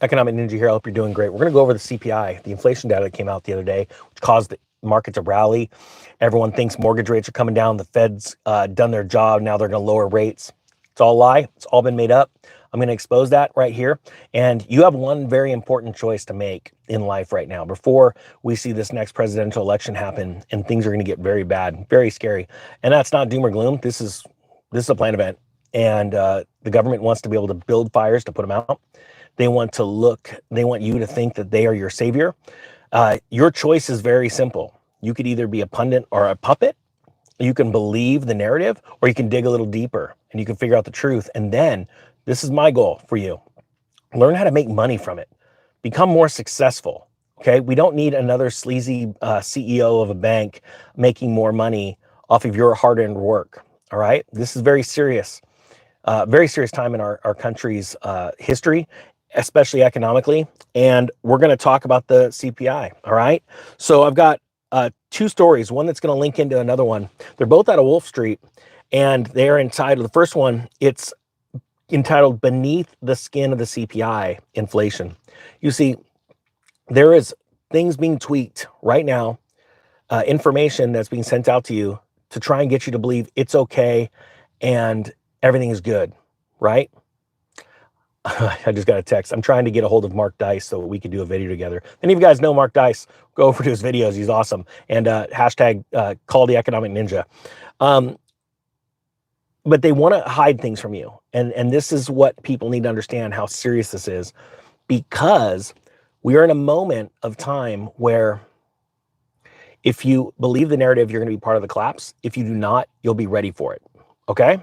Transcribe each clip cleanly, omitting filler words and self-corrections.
Economic Ninja here. I hope you're doing great. We're going to go over the CPI, the inflation data that came out the other day, which caused the market to rally. Everyone thinks mortgage rates are coming down. The Fed's done their job. Now they're going to lower rates. It's all a lie. It's all been made up. I'm going to expose that right here. And you have one very important choice to make in life right now before we see this next presidential election happen and things are going to get very bad, very scary. And that's not doom or gloom. This is a planned event. And the government wants to be able to build fires to put them out. They want you to think that they are your savior. Your choice is very simple. You could either be a pundit or a puppet. You can believe the narrative, or you can dig a little deeper and you can figure out the truth. And then this is my goal for you. Learn how to make money from it. Become more successful. Okay. We don't need another sleazy CEO of a bank making more money off of your hard-earned work. All right. This is very serious time in our country's history, especially economically. And we're going to talk about the CPI. All right. So I've got two stories, one that's going to link into another one. They're both out of Wolf Street, and they're entitled, the first one, it's entitled Beneath the Skin of the CPI Inflation. You see, there is things being tweaked right now, information that's being sent out to you to try and get you to believe it's okay and everything is good, right? I just got a text. I'm trying to get a hold of Mark Dice so we could do a video together. Any of you guys know Mark Dice, go over to his videos. He's awesome. And hashtag call the economic ninja. But they want to hide things from you. And this is what people need to understand, how serious this is, because we are in a moment of time where if you believe the narrative, you're going to be part of the collapse. If you do not, you'll be ready for it. Okay?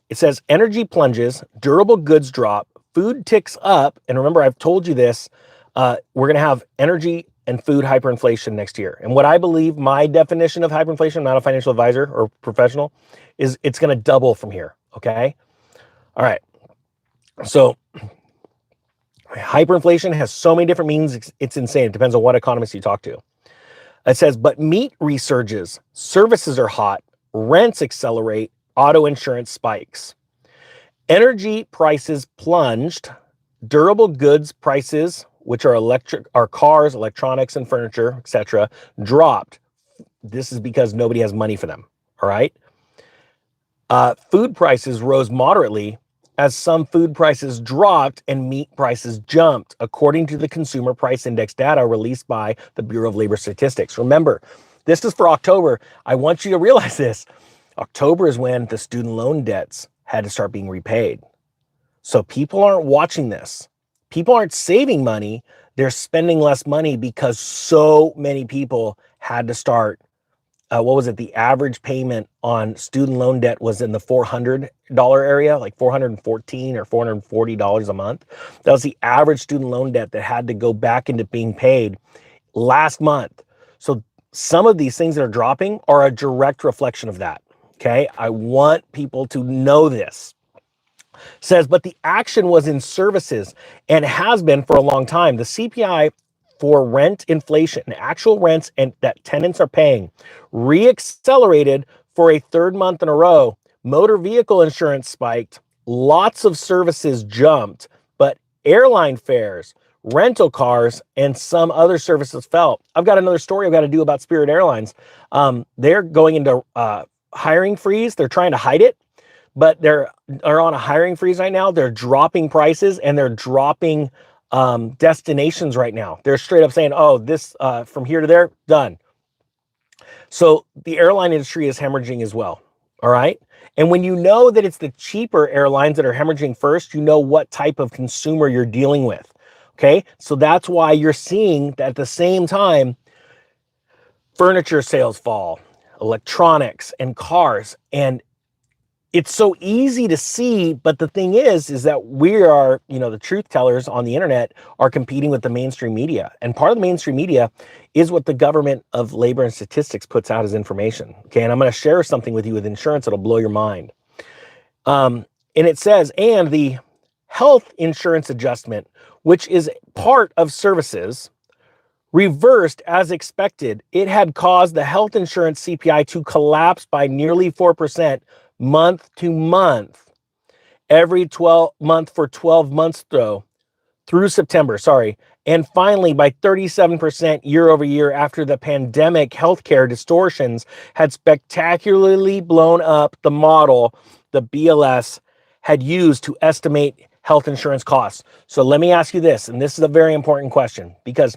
It says energy plunges, durable goods drop, food ticks up. And remember, I've told you this, we're going to have energy and food hyperinflation next year. And what I believe, my definition of hyperinflation, I'm not a financial advisor or professional, is it's going to double from here. Okay? All right. So hyperinflation has so many different meanings. It's insane. It depends on what economist you talk to. It says, but meat resurges, services are hot, rents accelerate, auto insurance spikes. Energy prices plunged, durable goods prices, which are cars, electronics, and furniture, etc., dropped. This is because nobody has money for them. All right. Food prices rose moderately as some food prices dropped and meat prices jumped, according to the Consumer Price Index data released by the Bureau of Labor Statistics. Remember, this is for October. I want you to realize this. October is when the student loan debts had to start being repaid. So people aren't watching this. People aren't saving money. They're spending less money because so many people had to start. The average payment on student loan debt was in the $400 area, like $414 or $440 a month. That was the average student loan debt that had to go back into being paid last month. So some of these things that are dropping are a direct reflection of that. Okay. I want people to know this. Says, but the action was in services and has been for a long time. The CPI for rent inflation, actual rents and that tenants are paying, reaccelerated for a third month in a row. Motor vehicle insurance spiked, lots of services jumped, but airline fares, rental cars, and some other services fell. I've got another story I've got to do about Spirit Airlines. They're going into hiring freeze. They're trying to hide it, but they're on a hiring freeze right now. They're dropping prices and they're dropping destinations right now. They're straight up saying, oh, this from here to there, done. So the airline industry is hemorrhaging as well. All right. And when you know that it's the cheaper airlines that are hemorrhaging first, you know what type of consumer you're dealing with. Okay. So that's why you're seeing that at the same time, furniture sales fall, electronics and cars. And it's so easy to see, but the thing is that we are, the truth tellers on the internet are competing with the mainstream media. And part of the mainstream media is what the government of labor and statistics puts out as information. Okay. And I'm going to share something with you with insurance that'll blow your mind. And it says, and the health insurance adjustment, which is part of services, reversed as expected. It had caused the health insurance CPI to collapse by nearly 4%. Month to month, every 12 months though, through September, sorry. And finally, by 37% year over year after the pandemic healthcare distortions had spectacularly blown up the model the BLS had used to estimate health insurance costs. So let me ask you this, and this is a very important question, because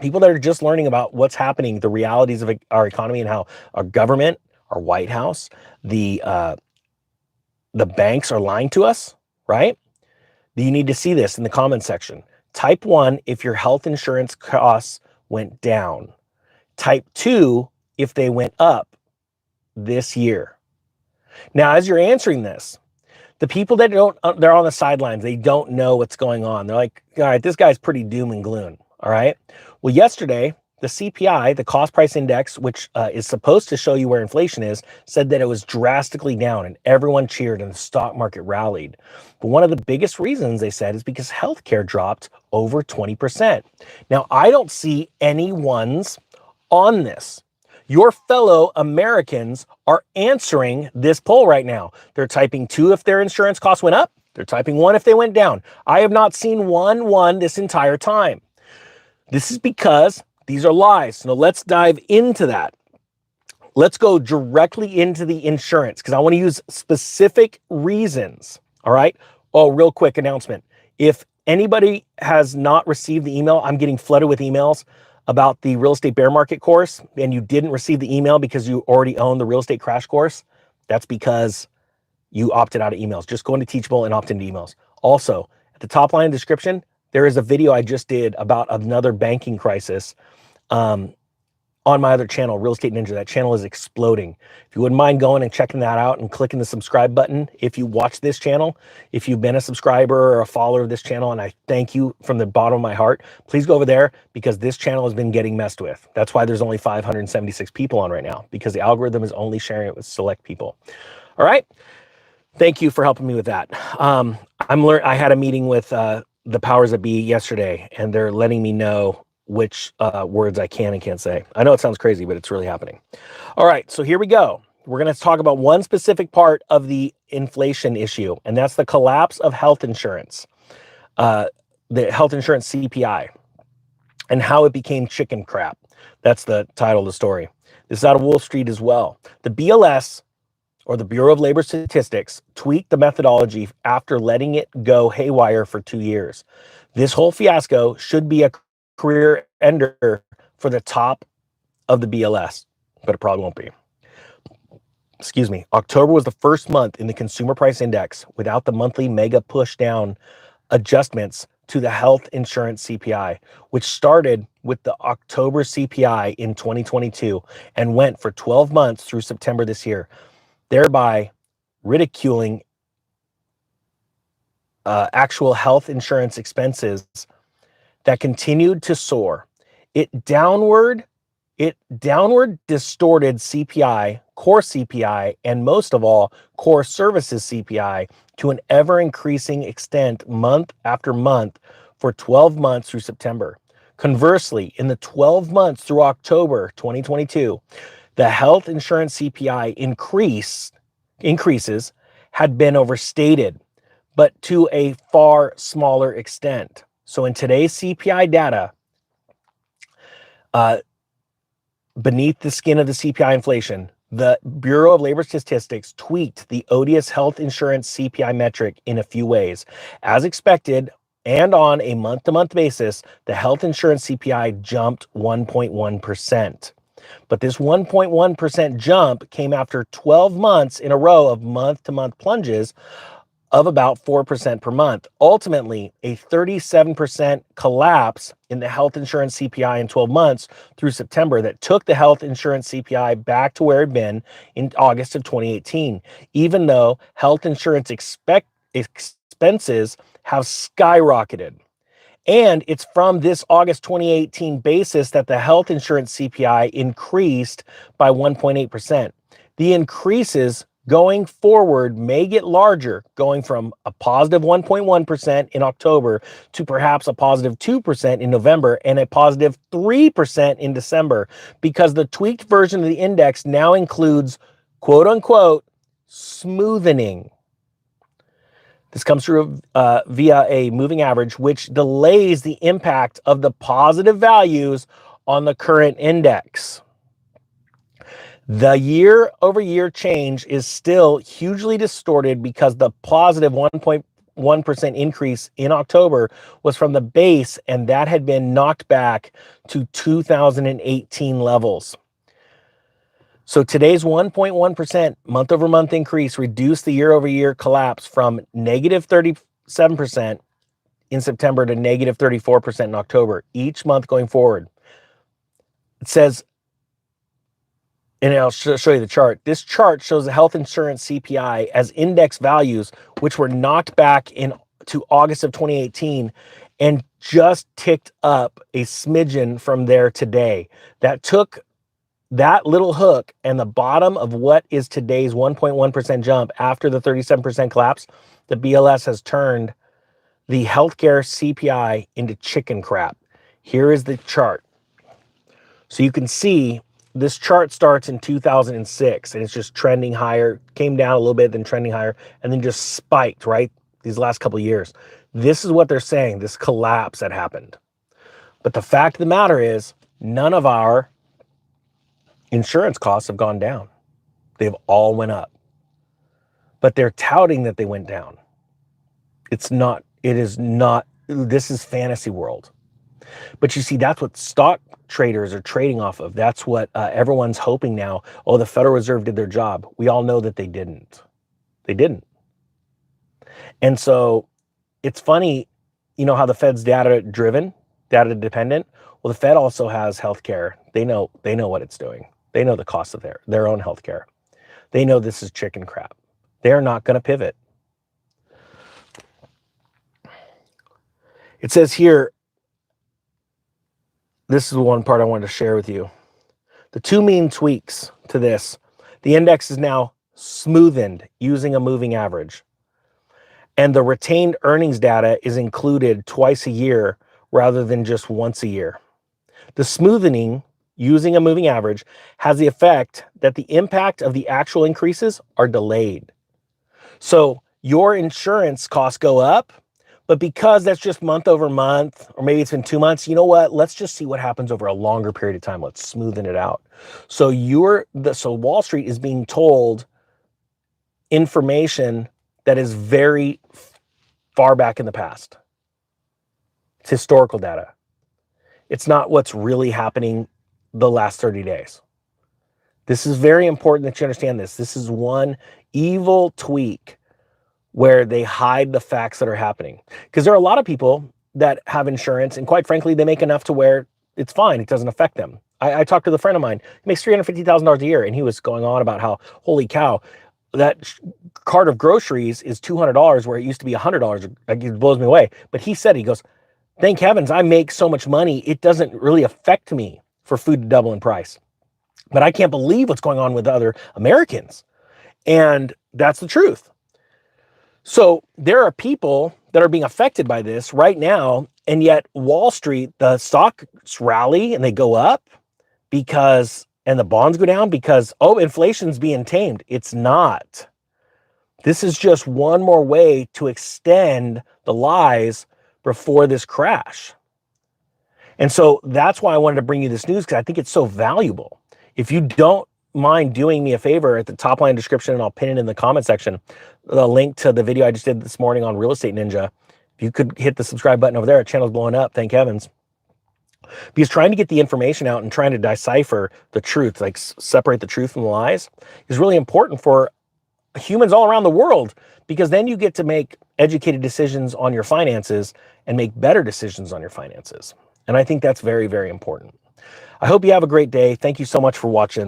people that are just learning about what's happening, the realities of our economy and how our government, our White House, the banks are lying to us, right? You need to see this in the comment section. Type 1 if your health insurance costs went down. Type 2 if they went up this year. Now, as you're answering this, the people that they're on the sidelines, they don't know what's going on. They're like, all right, this guy's pretty doom and gloom. All right. Well, yesterday, the CPI, the cost price index, which is supposed to show you where inflation is, said that it was drastically down and everyone cheered and the stock market rallied. But one of the biggest reasons they said is because healthcare dropped over 20%. Now, I don't see anyone's on this. Your fellow Americans are answering this poll right now. They're typing 2 if their insurance costs went up. They're typing 1 if they went down. I have not seen one this entire time. This is because these are lies. So let's dive into that. Let's go directly into the insurance because I want to use specific reasons. All right. Oh, real quick announcement. If anybody has not received the email, I'm getting flooded with emails about the real estate bear market course, and you didn't receive the email because you already own the real estate crash course. That's because you opted out of emails. Just go into Teachable and opt into emails. Also, at the top line of the description, there is a video I just did about another banking crisis on my other channel, Real Estate Ninja. That channel is exploding. If you wouldn't mind going and checking that out and clicking the subscribe button, if you watch this channel, if you've been a subscriber or a follower of this channel, and I thank you from the bottom of my heart, please go over there because this channel has been getting messed with. That's why there's only 576 people on right now, because the algorithm is only sharing it with select people. All right. Thank you for helping me with that. I had a meeting with the powers that be yesterday, and they're letting me know which words I can and can't say. I know it sounds crazy, but it's really happening. All right, so here we go. We're going to talk about one specific part of the inflation issue, and that's the collapse of health insurance, the health insurance CPI, and how it became chicken crap. That's the title of the story. This is out of Wall Street as well. The BLS, or the Bureau of Labor Statistics, tweaked the methodology after letting it go haywire for 2 years. This whole fiasco should be a career ender for the top of the BLS, but it probably won't be. Excuse me. October was the first month in the Consumer Price Index without the monthly mega push down adjustments to the health insurance CPI, which started with the October CPI in 2022 and went for 12 months through September this year, thereby ridiculing actual health insurance expenses that continued to soar. It downward distorted CPI, core CPI, and most of all, core services CPI to an ever-increasing extent month after month for 12 months through September. Conversely, in the 12 months through October 2022, the health insurance CPI increases had been overstated, but to a far smaller extent. So in today's CPI data, beneath the skin of the CPI inflation, the Bureau of Labor Statistics tweaked the odious health insurance CPI metric in a few ways. As expected, and on a month-to-month basis, the health insurance CPI jumped 1.1%. But this 1.1% jump came after 12 months in a row of month-to-month plunges of about 4% per month. Ultimately, a 37% collapse in the health insurance CPI in 12 months through September that took the health insurance CPI back to where it had been in August of 2018, even though health insurance expenses have skyrocketed. And it's from this August 2018 basis that the health insurance CPI increased by 1.8%. The increases going forward may get larger, going from a positive 1.1% in October to perhaps a positive 2% in November and a positive 3% in December, because the tweaked version of the index now includes, quote unquote, smoothening. This comes through via a moving average, which delays the impact of the positive values on the current index. The year-over-year change is still hugely distorted because the positive 1.1% increase in October was from the base, and that had been knocked back to 2018 levels. So today's 1.1% month-over-month increase reduced the year-over-year collapse from negative 37% in September to negative 34% in October, each month going forward. It says, and I'll show you the chart. This chart shows the health insurance CPI as index values, which were knocked back to August of 2018 and just ticked up a smidgen from there today. That took that little hook and the bottom of what is today's 1.1% jump after the 37% collapse. The BLS has turned the healthcare CPI into chicken crap. Here is the chart. So you can see this chart starts in 2006 and it's just trending higher, came down a little bit, then trending higher, and then just spiked, right? These last couple of years. This is what they're saying, this collapse that happened. But the fact of the matter is, none of our insurance costs have gone down. They've all went up. But they're touting that they went down. It is not, this is fantasy world. But you see, that's what stock traders are trading off of. That's what everyone's hoping now. Oh, the Federal Reserve did their job. We all know that they didn't. They didn't. And so it's funny, you know how the Fed's data driven, data dependent? Well, the Fed also has healthcare. They know what it's doing. They know the cost of their own healthcare. They know this is chicken crap. They're not going to pivot. It says here, this is one part I wanted to share with you. The two main tweaks to this. The index is now smoothened using a moving average. And the retained earnings data is included twice a year rather than just once a year. The smoothening using a moving average has the effect that the impact of the actual increases are delayed. So your insurance costs go up, but because that's just month over month, or maybe it's been 2 months, you know what? Let's just see what happens over a longer period of time. Let's smoothen it out. So Wall Street is being told information that is very far back in the past. It's historical data. It's not what's really happening the last 30 days. This is very important that you understand this. This is one evil tweak where they hide the facts that are happening. Because there are a lot of people that have insurance, and quite frankly, they make enough to where it's fine. It doesn't affect them. I talked to a friend of mine. He makes $350,000 a year, and he was going on about how, holy cow, that cart of groceries is $200 where it used to be $100. It blows me away. But he goes, thank heavens, I make so much money, it doesn't really affect me for food to double in price. But I can't believe what's going on with other Americans. And that's the truth. So there are people that are being affected by this right now, and yet Wall Street, the stocks rally and they go up and the bonds go down because, oh, inflation's being tamed. It's not. This is just one more way to extend the lies before this crash. And so that's why I wanted to bring you this news, because I think it's so valuable. If you don't mind doing me a favor, at the top line description, and I'll pin it in the comment section, the link to the video I just did this morning on Real Estate Ninja. If you could hit the subscribe button over there, our channel's blowing up, thank heavens. Because trying to get the information out and trying to decipher the truth, like separate the truth from the lies, is really important for humans all around the world, because then you get to make educated decisions on your finances and make better decisions on your finances. And I think that's very, very important. I hope you have a great day. Thank you so much for watching.